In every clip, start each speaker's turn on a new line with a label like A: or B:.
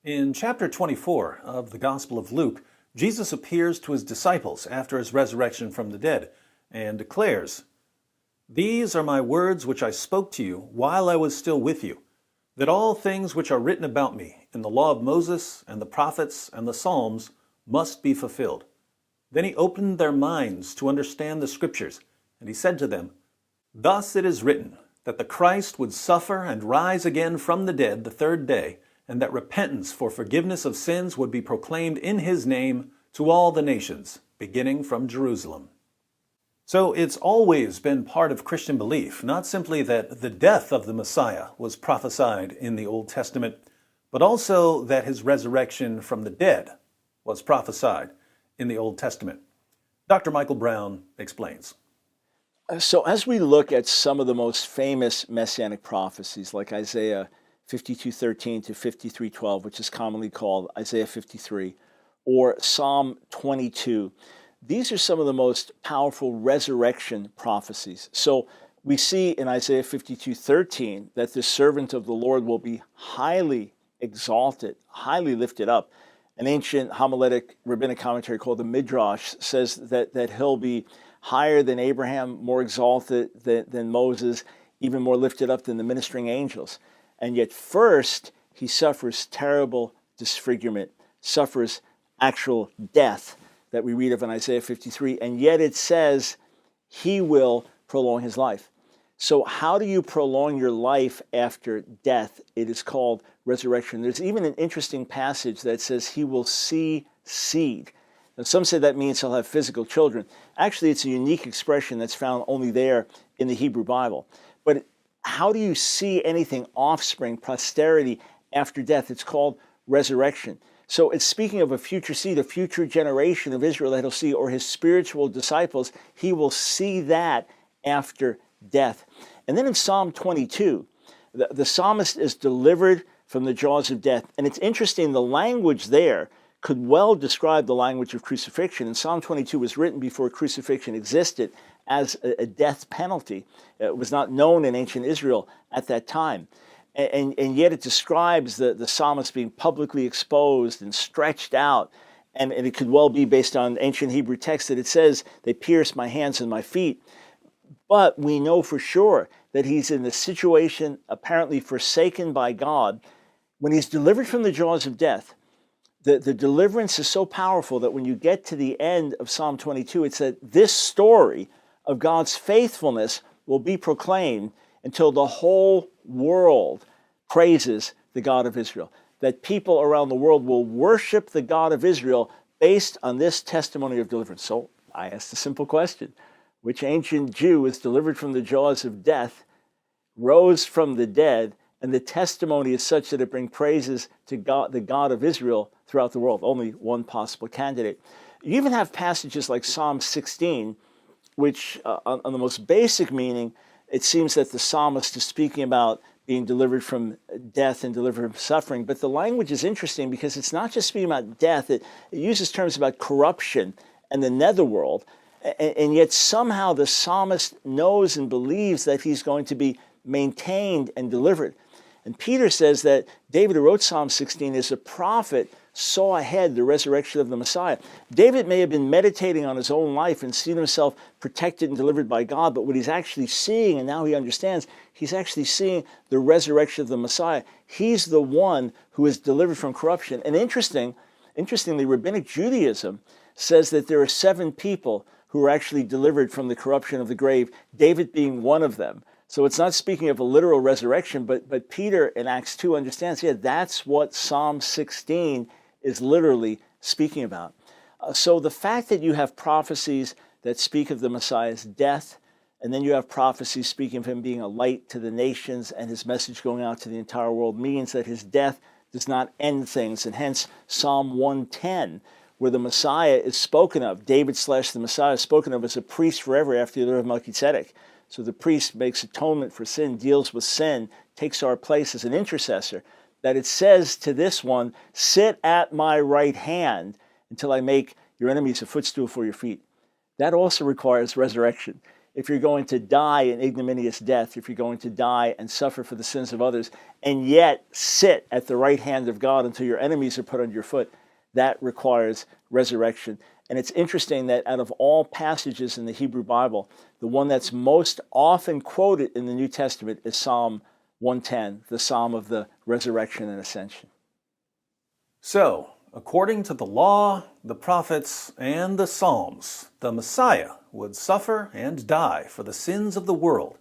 A: In chapter 24 of the Gospel of Luke, Jesus appears to his disciples after his resurrection from the dead and declares, "These are my words which I spoke to you while I was still with you, that all things which are written about me in the law of Moses and the prophets and the Psalms must be fulfilled." Then he opened their minds to understand the Scriptures, and he said to them, "Thus it is written, that the Christ would suffer and rise again from the dead the third day, and that repentance for forgiveness of sins would be proclaimed in his name to all the nations, beginning from Jerusalem." So it's always been part of Christian belief, not simply that the death of the Messiah was prophesied in the Old Testament, but also that his resurrection from the dead was prophesied in the Old Testament. Dr. Michael Brown explains.
B: So as we look at some of the most famous messianic prophecies, like Isaiah 52:13 to 53:12, which is commonly called Isaiah 53, or Psalm 22, these are some of the most powerful resurrection prophecies. So we see in Isaiah 52:13 that the servant of the Lord will be highly exalted, highly lifted up. An ancient homiletic rabbinic commentary called the Midrash says that he'll be higher than Abraham, more exalted than Moses, even more lifted up than the ministering angels. And yet first, he suffers terrible disfigurement, suffers actual death that we read of in Isaiah 53, and yet it says he will prolong his life. So how do you prolong your life after death? It is called resurrection. There's even an interesting passage that says he will see seed. Now, some say that means he'll have physical children. Actually, it's a unique expression that's found only there in the Hebrew Bible. But how do you see anything, offspring, posterity, after death? It's called resurrection. So it's speaking of a future seed, a future generation of Israel that he'll see, or his spiritual disciples. He will see that after death. And then in Psalm 22, the psalmist is delivered from the jaws of death. And it's interesting, the language there could well describe the language of crucifixion. And Psalm 22 was written before crucifixion existed as a death penalty. It was not known in ancient Israel at that time. And yet it describes the psalmist being publicly exposed and stretched out. And it could well be based on ancient Hebrew text that it says, "They pierced my hands and my feet." But we know for sure that he's in the situation apparently forsaken by God. When he's delivered from the jaws of death, the deliverance is so powerful that when you get to the end of Psalm 22, it said this story of God's faithfulness will be proclaimed until the whole world praises the God of Israel. That people around the world will worship the God of Israel based on this testimony of deliverance. So I asked a simple question. Which ancient Jew was delivered from the jaws of death, rose from the dead, and the testimony is such that it brings praises to God, the God of Israel, throughout the world? Only one possible candidate. You even have passages like Psalm 16, which on the most basic meaning, it seems that the psalmist is speaking about being delivered from death and delivered from suffering. But the language is interesting because it's not just speaking about death. It uses terms about corruption and the netherworld. And yet somehow the psalmist knows and believes that he's going to be maintained and delivered. And Peter says that David, who wrote Psalm 16, as a prophet, saw ahead the resurrection of the Messiah. David may have been meditating on his own life and seen himself protected and delivered by God, but what he's actually seeing, and now he understands, he's actually seeing the resurrection of the Messiah. He's the one who is delivered from corruption. And interestingly, Rabbinic Judaism says that there are 7 people who are actually delivered from the corruption of the grave, David being one of them. So it's not speaking of a literal resurrection, but Peter in Acts 2 understands, that's what Psalm 16 is literally speaking about. So the fact that you have prophecies that speak of the Messiah's death, and then you have prophecies speaking of him being a light to the nations and his message going out to the entire world, means that his death does not end things. And hence Psalm 110, where the Messiah is spoken of, David/the Messiah is spoken of as a priest forever after the order of Melchizedek. So the priest makes atonement for sin, deals with sin, takes our place as an intercessor, that it says to this one, "Sit at my right hand until I make your enemies a footstool for your feet." That also requires resurrection. if you're going to die an ignominious death, if you're going to die and suffer for the sins of others, and yet sit at the right hand of God until your enemies are put under your foot, that requires resurrection. And it's interesting that out of all passages in the Hebrew Bible, the one that's most often quoted in the New Testament is Psalm 110, the Psalm of the resurrection and ascension.
A: So, according to the law, the prophets, and the Psalms, the Messiah would suffer and die for the sins of the world,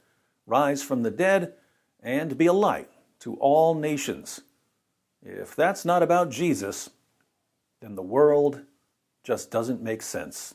A: rise from the dead, and be a light to all nations. If that's not about Jesus, then the world just doesn't make sense.